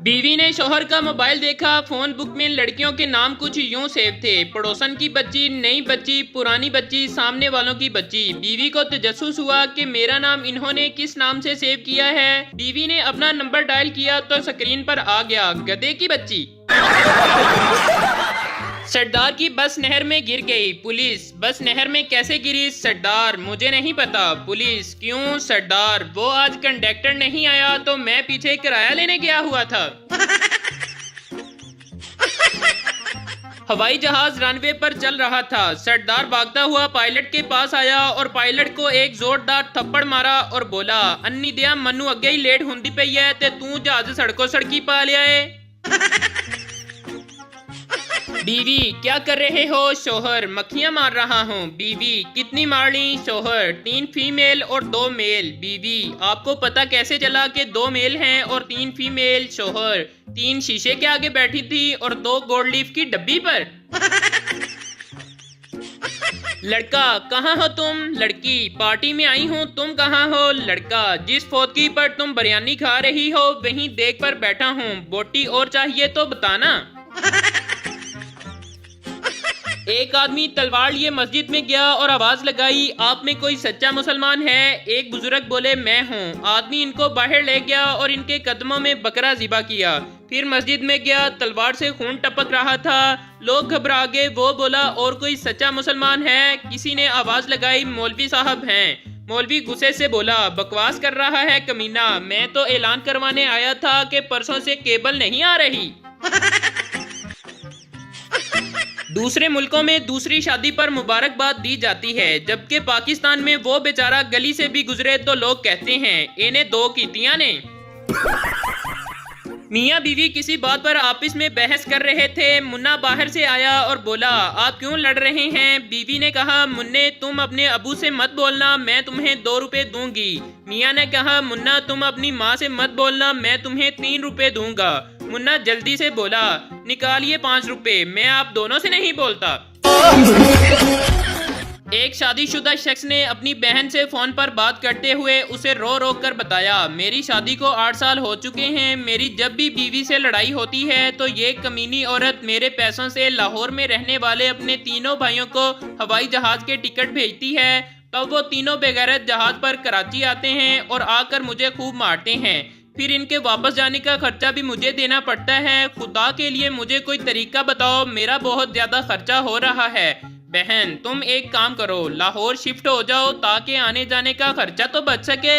बीवी ने शौहर का मोबाइल देखा। फोन बुक में लड़कियों के नाम कुछ यूं सेव थे। पड़ोसन की बच्ची, नई बच्ची, पुरानी बच्ची, सामने वालों की बच्ची। बीवी को तजस्सुस हुआ कि मेरा नाम इन्होंने किस नाम से सेव किया है। बीवी ने अपना नंबर डायल किया तो स्क्रीन पर आ गया गधे की बच्ची। सरदार की बस नहर में गिर गई। पुलिस, बस नहर में कैसे गिरी? सरदार, मुझे नहीं पता। पुलिस, क्यों? सरदार, वो आज कंडक्टर नहीं आया तो मैं पीछे किराया लेने गया हुआ था। हवाई जहाज रनवे पर चल रहा था। सरदार भागता हुआ पायलट के पास आया और पायलट को एक जोरदार थप्पड़ मारा और बोला, अन्नी दिया मनु अगे ही लेट होंदी पई है ते तू जहाज सड़कों सड़की पा लिया है। बीवी, क्या कर रहे हो? शौहर, मक्खियां मार रहा हूँ। बीवी, कितनी मार ली? शौहर, 3 फीमेल और 2 मेल। बीवी, आपको पता कैसे चला कि 2 मेल हैं और 3 फीमेल? शौहर, 3 शीशे के आगे बैठी थी और 2 गोल्ड लीफ की डब्बी पर। लड़का, कहाँ हो तुम? लड़की, पार्टी में आई हूँ। तुम कहाँ हो? लड़का, जिस फोतकी पर तुम बिरयानी खा रही हो वहीं देख पर बैठा हूँ। बोटी और चाहिए तो बताना। एक आदमी तलवार लिए मस्जिद में गया और आवाज लगाई, आप में कोई सच्चा मुसलमान है? एक बुजुर्ग बोले, मैं हूँ। आदमी इनको बाहर ले गया और इनके कदमों में बकरा ज़िबा किया। फिर मस्जिद में गया, तलवार से खून टपक रहा था। लोग घबरा गए। वो बोला, और कोई सच्चा मुसलमान है? किसी ने आवाज लगाई, मौलवी साहब हैं। मौलवी गुस्से से बोला, बकवास कर रहा है कमीना, मैं तो ऐलान करवाने आया था कि परसों से केबल नहीं आ रही। दूसरे मुल्कों में दूसरी शादी पर मुबारकबाद दी जाती है, जबकि पाकिस्तान में वो बेचारा गली से भी गुजरे तो लोग कहते हैं, इन्हें 2 कीतियां ने। मियाँ बीवी किसी बात पर आपस में बहस कर रहे थे। मुन्ना बाहर से आया और बोला, आप क्यों लड़ रहे हैं? बीवी ने कहा, मुन्ने तुम अपने अबू से मत बोलना, मैं तुम्हें 2 रुपए दूंगी। मियाँ ने कहा, मुन्ना तुम अपनी माँ से मत बोलना, मैं तुम्हें 3 रुपए दूंगा। मुन्ना जल्दी से बोला, निकालिए 5 रुपए, मैं आप दोनों से नहीं बोलता। एक शादीशुदा शख्स ने अपनी बहन से फोन पर बात करते हुए उसे रो रो कर बताया, मेरी शादी को 8 साल हो चुके हैं। मेरी जब भी बीवी से लड़ाई होती है तो ये कमीनी औरत मेरे पैसों से लाहौर में रहने वाले अपने तीनों भाइयों को हवाई जहाज के टिकट भेजती है। तब वो तीनों बेगैरत जहाज पर कराची आते हैं और आकर मुझे खूब मारते हैं। फिर इनके वापस जाने का खर्चा भी मुझे देना पड़ता है। खुदा के लिए मुझे कोई तरीका बताओ, मेरा बहुत ज्यादा खर्चा हो रहा है। बहन, तुम एक काम करो, लाहौर शिफ्ट हो जाओ ताकि आने जाने का खर्चा तो बच सके।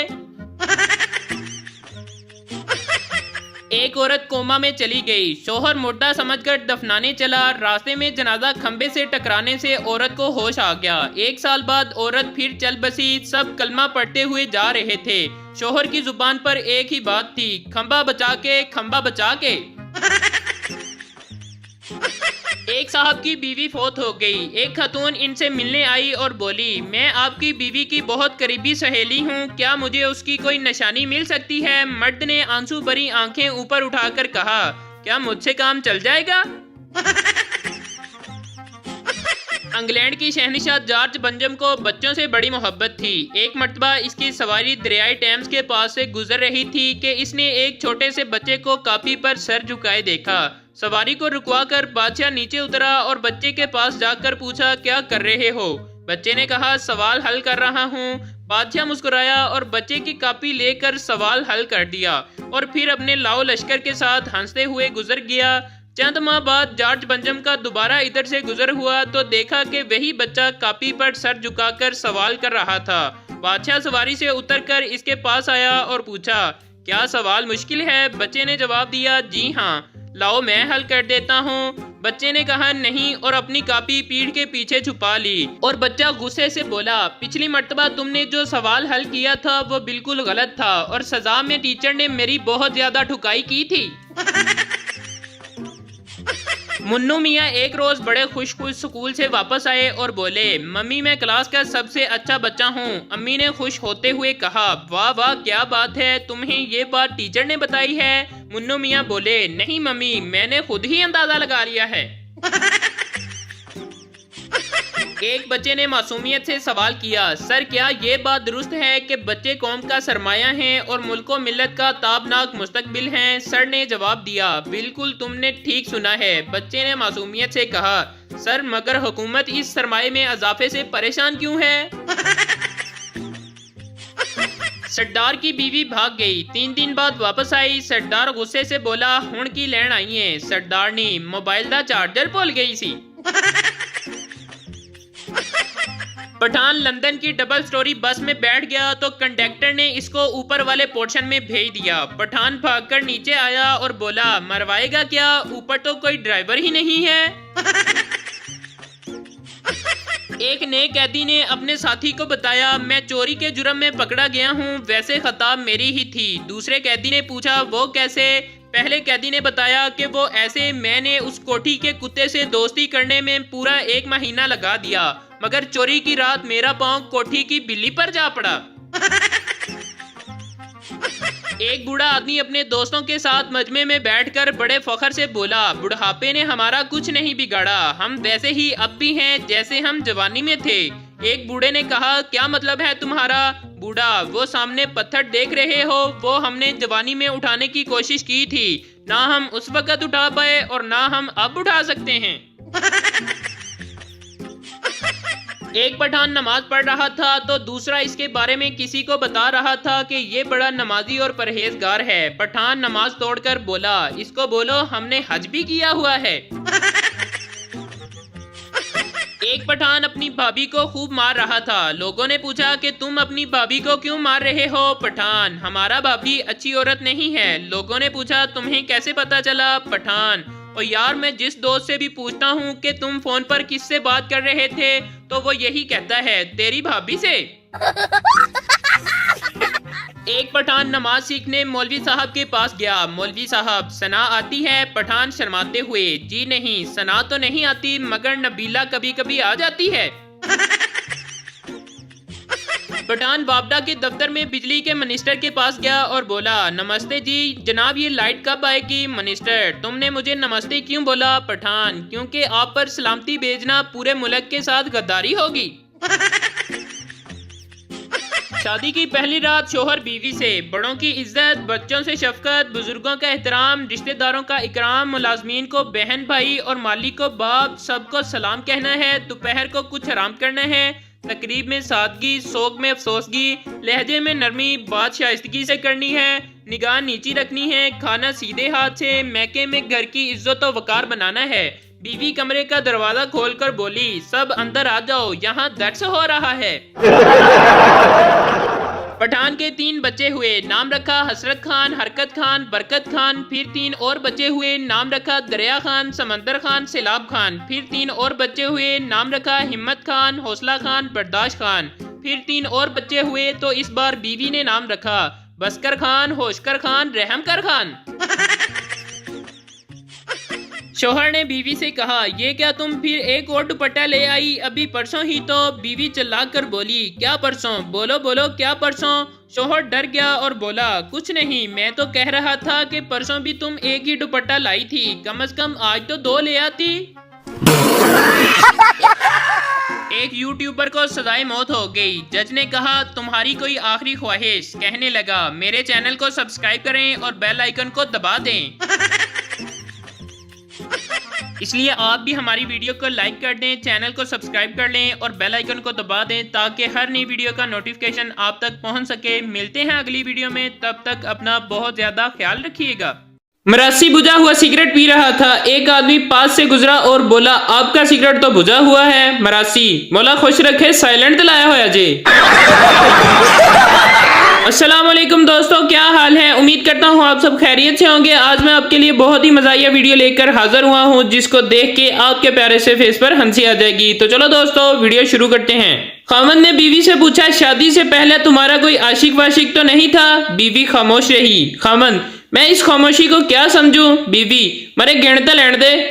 एक औरत कोमा में चली गई। शौहर मुर्दा समझकर दफनाने चला। रास्ते में जनाजा खंबे से टकराने से औरत को होश आ गया। 1 साल बाद औरत फिर चल बसी। सब कलमा पढ़ते हुए जा रहे थे। शौहर की जुबान पर एक ही बात थी, खंबा बचा के, खंबा बचा के। एक साहब की बीवी फौत हो गई। एक खातून इनसे मिलने आई और बोली, मैं आपकी बीवी की बहुत करीबी सहेली हूँ, क्या मुझे उसकी कोई निशानी मिल सकती है? मर्द ने आंसू भरी आंखें ऊपर उठाकर कहा, क्या मुझसे काम चल जाएगा? इंग्लैंड की शहनशाह जॉर्ज बंजम को बच्चों से बड़ी मोहब्बत थी। एक मर्तबा इसकी सवारी दरियाई टेम्स के पास से गुजर रही थी कि इसने एक छोटे से बच्चे को कापी पर सर झुकाए देखा। सवारी को रुकवाकर बादशाह नीचे उतरा और बच्चे के पास जाकर पूछा, क्या कर रहे हो? बच्चे ने कहा, सवाल हल कर रहा हूँ। बादशाह मुस्कुराया और बच्चे की कापी लेकर सवाल हल कर दिया और फिर अपने लाओ लश्कर के साथ हंसते हुए गुजर गया। चंद माह बाद जॉर्ज बंजम का दोबारा इधर से गुजर हुआ तो देखा कि वही बच्चा कापी पर सर झुकाकर सवाल कर रहा था। बादशाह सवारी से उतरकर इसके पास आया और पूछा, क्या सवाल मुश्किल है? बच्चे ने जवाब दिया, जी हाँ। लाओ मैं हल कर देता हूँ। बच्चे ने कहा, नहीं, और अपनी कापी पीठ के पीछे छुपा ली। और बच्चा गुस्से से बोला, पिछली मर्तबा तुमने जो सवाल हल किया था वो बिल्कुल गलत था और सजा में टीचर ने मेरी बहुत ज्यादा ठुकाई की थी। मुन्नू मियाँ एक रोज बड़े खुश स्कूल से वापस आए और बोले, मम्मी मैं क्लास का सबसे अच्छा बच्चा हूँ। अम्मी ने खुश होते हुए कहा, वाह वाह क्या बात है, तुम्हें ये बात टीचर ने बताई है? मुन्नू मियाँ बोले, नहीं मम्मी, मैंने खुद ही अंदाजा लगा लिया है। एक बच्चे ने मासूमियत से सवाल किया, सर क्या ये बात दुरुस्त है कि बच्चे कौम का सरमाया हैं और मुल्क व मिल्लत का ताबनाक मुस्तकबिल हैं? सर ने जवाब दिया, बिल्कुल तुमने ठीक सुना है। बच्चे ने मासूमियत से कहा, सर मगर हुकूमत इस सरमाए में इजाफे से परेशान क्यों है? सरदार की बीवी भाग गई। 3 दिन बाद वापस आई। सरदार गुस्से से बोला, हुण की लैन आई है? सरदारनी, मोबाइल दा चार्जर भूल गई सी। पठान लंदन की डबल स्टोरी बस में बैठ गया तो कंडक्टर ने इसको ऊपर वाले पोर्शन में भेज दिया। पठान भागकर नीचे आया और बोला, मरवाएगा क्या? ऊपर तो कोई ड्राइवर ही नहीं है। एक नए कैदी ने अपने साथी को बताया, मैं चोरी के जुर्म में पकड़ा गया हूँ, वैसे खताब मेरी ही थी। दूसरे कैदी ने पूछा, वो कैसे? पहले कैदी ने बताया कि वो ऐसे, मैंने उस कोठी के कुत्ते से दोस्ती करने में पूरा 1 महीना लगा दिया, मगर चोरी की रात मेरा पांव कोठी की बिल्ली पर जा पड़ा। एक बूढ़ा आदमी अपने दोस्तों के साथ मजमे में बैठकर बड़े फख्र से बोला, बुढ़ापे ने हमारा कुछ नहीं बिगाड़ा, हम वैसे ही अब भी हैं जैसे हम जवानी में थे। एक बूढ़े ने कहा, क्या मतलब है तुम्हारा? बूढ़ा, वो सामने पत्थर देख रहे हो, वो हमने जवानी में उठाने की कोशिश की थी, ना हम उस वक्त उठा पाए और ना हम अब उठा सकते हैं। एक पठान नमाज पढ़ रहा था तो दूसरा इसके बारे में किसी को बता रहा था कि ये बड़ा नमाजी और परहेजगार है। पठान नमाज तोड़कर बोला, इसको बोलो हमने हज भी किया हुआ है। एक पठान अपनी भाभी को खूब मार रहा था। लोगों ने पूछा कि तुम अपनी भाभी को क्यों मार रहे हो? पठान, हमारा भाभी अच्छी औरत नहीं है। लोगों ने पूछा, तुम्हें कैसे पता चला? पठान, और यार मैं जिस दोस्त से भी पूछता हूँ कि तुम फोन पर किससे बात कर रहे थे तो वो यही कहता है, तेरी भाभी से। एक पठान नमाज सीखने मौलवी साहब के पास गया। मौलवी साहब, सना आती है? पठान शर्माते हुए, जी नहीं, सना तो नहीं आती, मगर नबीला कभी कभी आ जाती है। पठान बाबडा के दफ्तर में बिजली के मिनिस्टर के पास गया और बोला, नमस्ते जी जनाब, ये लाइट कब आएगी? मिनिस्टर, तुमने मुझे नमस्ते क्यों बोला? पठान, क्योंकि आप पर सलामती भेजना पूरे मुल्क के साथ गद्दारी होगी। शादी की पहली रात शोहर बीवी से, बड़ों की इज्जत, बच्चों से शफकत, बुजुर्गों का एहतराम, रिश्तेदारों का इकराम, मुलाजमीन को बहन भाई और मालिक को बाप, सबको सलाम कहना है। दोपहर को कुछ हराम करना है। तकरीब में सादगी, सोग में अफसोसगी, लहजे में नरमी, बात शाइस्तगी से करनी है, निगाह नीची रखनी है, खाना सीधे हाथ से, मैके में घर की इज्जत और वकार बनाना है। बीवी कमरे का दरवाजा खोलकर बोली, सब अंदर आ जाओ, यहाँ दर्द हो रहा है। पठान के 3 बच्चे हुए। नाम रखा हसरत खान, हरकत खान, बरकत खान। फिर 3 और बच्चे हुए। नाम रखा दरिया खान, समंदर खान, सैलाब खान। फिर 3 और बच्चे हुए। नाम रखा हिम्मत खान, हौसला खान, बर्दाश्त खान। फिर 3 और बच्चे हुए तो इस बार बीवी ने नाम रखा बस्कर खान, होशकर खान, रहमकर खान। शोहर ने बीवी से कहा, ये क्या तुम फिर एक और दुपट्टा ले आई? अभी परसों ही तो। बीवी चिल्लाकर बोली, क्या परसों? बोलो बोलो क्या परसों? शोहर डर गया और बोला, कुछ नहीं, मैं तो कह रहा था कि परसों भी तुम एक ही दुपट्टा लाई थी, कम से कम आज तो 2 ले आती। एक यूट्यूबर को सजाए मौत हो गई। जज ने कहा, तुम्हारी कोई आखिरी ख्वाहिश? कहने लगा, मेरे चैनल को सब्सक्राइब करें और बेल आइकन को दबा दें। इसलिए आप भी हमारी वीडियो को लाइक कर दें, चैनल को सब्सक्राइब कर लें और बेल आइकन को दबा दें ताकि हर नई वीडियो का नोटिफिकेशन आप तक पहुंच सके। मिलते हैं अगली वीडियो में, तब तक अपना बहुत ज्यादा ख्याल रखिएगा। मरासी बुझा हुआ सिगरेट पी रहा था। एक आदमी पास से गुजरा और बोला, आपका सिगरेट तो बुझा हुआ है। मरासी, मौला खुश रखे, साइलेंट लाया होया जी। अस्सलाम वालेकुम दोस्तों, क्या हाल है? उम्मीद करता हूँ आप सब खैरियत से होंगे। आज मैं आपके लिए बहुत ही मज़ाहिया वीडियो लेकर हाजिर हुआ हूँ जिसको देख के आपके प्यारे से फेस पर हंसी आ जाएगी। तो चलो दोस्तों वीडियो शुरू करते हैं। खामन ने बीवी से पूछा, शादी से पहले तुम्हारा कोई आशिक वाशिक तो नहीं था? बीवी खामोश रही। खामन, मैं इस खामोशी को क्या समझूं? बीवी, मरे गिणता लैंड दे।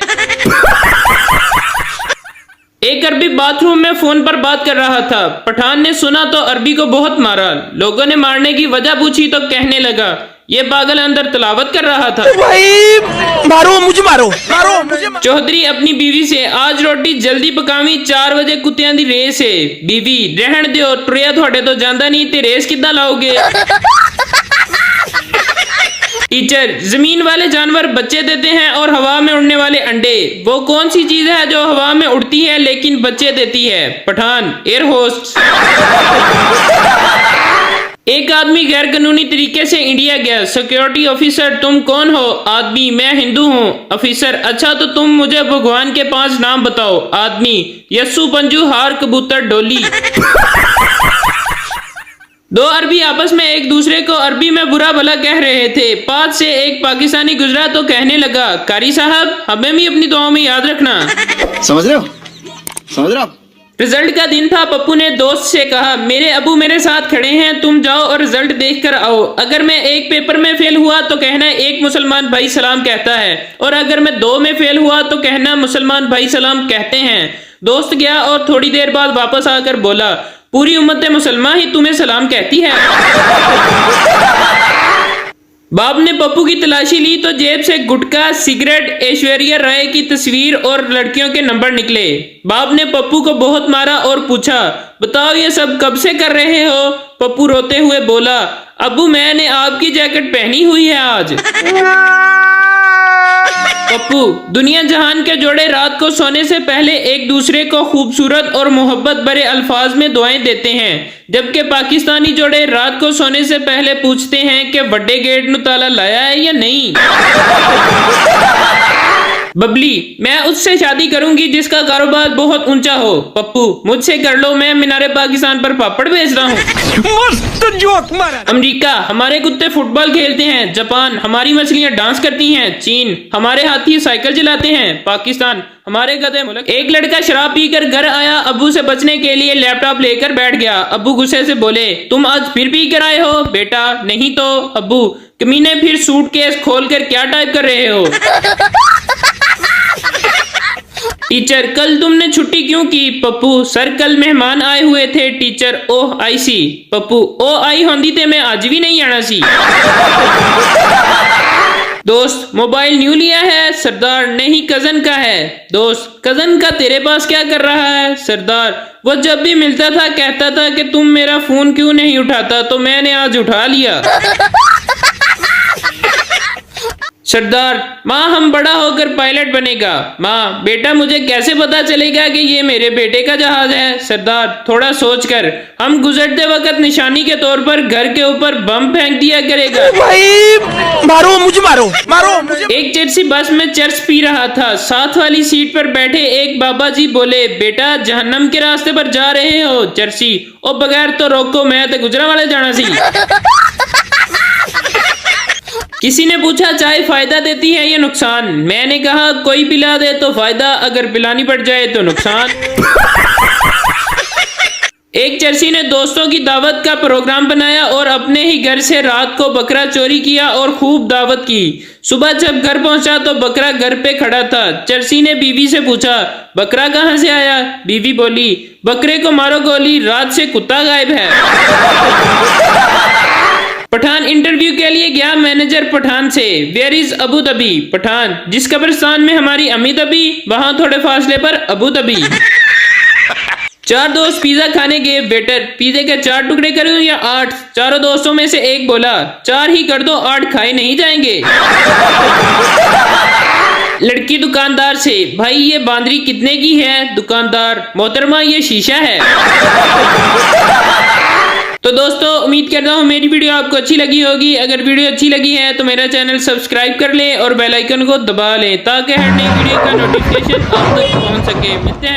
एक अरबी बाथरूम में फोन पर बात कर रहा था। पठान ने सुना तो अरबी को बहुत मारा। लोगों ने मारने की वजह पूछी तो कहने लगा, ये पागल अंदर तिलावत कर रहा था। भाई मारो मुझे, मारो मारो मुझे। चौधरी अपनी बीवी से, आज रोटी जल्दी पकावी, 4 बजे कुत्तियां दी रेस है। बीवी, रहन दियो, टुरिया थोड़े तो जांदा नहीं ते रेस किद्दां लाओगे। टीचर, जमीन वाले जानवर बच्चे देते हैं और हवा में उड़ने वाले अंडे, वो कौन सी चीज है जो हवा में उड़ती है लेकिन बच्चे देती है? Pathan, air host. एक आदमी गैर कानूनी तरीके से इंडिया गया। सिक्योरिटी ऑफिसर, तुम कौन हो? आदमी, मैं हिंदू हूँ। ऑफिसर, अच्छा तो तुम मुझे भगवान के 5 नाम बताओ। आदमी, यस्सु, पंजू, हार, कबूतर, डोली। 2 अरबी आपस में एक दूसरे को अरबी में बुरा भला कह रहे थे। पास से एक पाकिस्तानी गुजरा तो कहने लगा, कारी साहब, हमें भी अपनी दुआओं में याद रखना। समझ रहे हो, समझ रहे हो? रिजल्ट का दिन था। पप्पू ने दोस्त से कहा, मेरे अबू मेरे साथ खड़े हैं, तुम जाओ और रिजल्ट देख कर आओ। अगर मैं एक पेपर में फेल हुआ तो कहना एक मुसलमान भाई सलाम कहता है, और अगर मैं 2 में फेल हुआ तो कहना मुसलमान भाई सलाम कहते हैं। दोस्त गया और थोड़ी देर बाद वापस आकर बोला, पूरी उम्मत मुसलमान ही तुम्हें सलाम कहती है। बाप ने पप्पू की तलाशी ली तो जेब से गुटखा, सिगरेट, ऐश्वर्या राय की तस्वीर और लड़कियों के नंबर निकले। बाप ने पप्पू को बहुत मारा और पूछा, बताओ ये सब कब से कर रहे हो? पप्पू रोते हुए बोला, अब्बू मैंने आपकी जैकेट पहनी हुई है आज। पप्पू, दुनिया जहान के जोड़े रात को सोने से पहले एक दूसरे को खूबसूरत और मोहब्बत भरे अल्फाज में दुआएं देते हैं, जबकि पाकिस्तानी जोड़े रात को सोने से पहले पूछते हैं कि बड़े गेट नु ताला लाया है या नहीं। बबली, मैं उससे शादी करूंगी जिसका कारोबार बहुत ऊंचा हो। पप्पू, मुझसे कर लो, मैं मीनारे पाकिस्तान पर पापड़ बेच रहा हूँ। मस्त जोक मारा। अमेरिका, हमारे कुत्ते फुटबॉल खेलते हैं। जापान, हमारी मछलियां डांस करती हैं। चीन, हमारे हाथी साइकिल चलाते हैं। पाकिस्तान, हमारे गधे मुल्क। एक लड़का शराब पीकर घर आया, अब्बू से बचने के लिए लैपटॉप लेकर बैठ गया। अब्बू गुस्से से बोले, तुम आज फिर पी कर आए हो? बेटा, नहीं तो। अब्बू, कमीने, फिर सूटकेस खोलकर क्या टाइप कर रहे हो? टीचर, कल तुमने छुट्टी क्यों की? पप्पू, सर कल मेहमान आए हुए थे। टीचर, ओह आई सी। पप्पू, ओ आई होंदी ते मैं आज भी नहीं आना सी। दोस्त, मोबाइल न्यू लिया है? सरदार, नहीं कजन का है। दोस्त, कजन का तेरे पास क्या कर रहा है? सरदार, वो जब भी मिलता था कहता था कि तुम मेरा फोन क्यों नहीं उठाता, तो मैंने आज उठा लिया। सरदार, माँ हम बड़ा होकर पायलट बनेगा। माँ, बेटा मुझे कैसे पता चलेगा कि ये मेरे बेटे का जहाज है? सरदार, थोड़ा सोचकर, हम गुजरते वक्त निशानी के तौर पर घर के ऊपर बम फेंक दिया करेगा। भाई मारो मुझे, मारो मारो मुझे। एक चर्सी बस में चर्च पी रहा था। साथ वाली सीट पर बैठे एक बाबा जी बोले, बेटा जहन्नम के रास्ते पर जा रहे हो? चर्सी, ओ बगैर तो रोको, मैं तो गुजरा वाले जाना सी। किसी ने पूछा, चाय फायदा देती है या नुकसान? मैंने कहा, कोई पिला दे तो फायदा, अगर पिलानी पड़ जाए तो नुकसान। एक चर्सी ने दोस्तों की दावत का प्रोग्राम बनाया और अपने ही घर से रात को बकरा चोरी किया और खूब दावत की। सुबह जब घर पहुंचा तो बकरा घर पे खड़ा था। चर्सी ने बीवी से पूछा, बकरा कहाँ से आया? बीवी बोली, बकरे को मारो गोली, रात से कुत्ता गायब है। पठान इंटरव्यू के लिए गया मैनेजर पठान से, where is Abu Dhabi? Pathan, जिस कब्रिस्तान में हमारी अम्मी दबी, वहां थोड़े फासले पर अबू धाबी। 4 दोस्त पिज्जा खाने गए। वेटर, पिज्जे के 4 टुकड़े करूं या 8? चारों दोस्तों में से एक बोला, 4 ही कर दो, 8 खाए नहीं जाएंगे। लड़की दुकानदार से, भाई ये बांदरी कितने की है? दुकानदार, मोहतरमा ये शीशा है। तो दोस्तों, उम्मीद करता हूँ मेरी वीडियो आपको अच्छी लगी होगी। अगर वीडियो अच्छी लगी है तो मेरा चैनल सब्सक्राइब कर लें और बेल आइकन को दबा लें ताकि हर नई वीडियो का नोटिफिकेशन आप तक पहुँच सके। मिलते हैं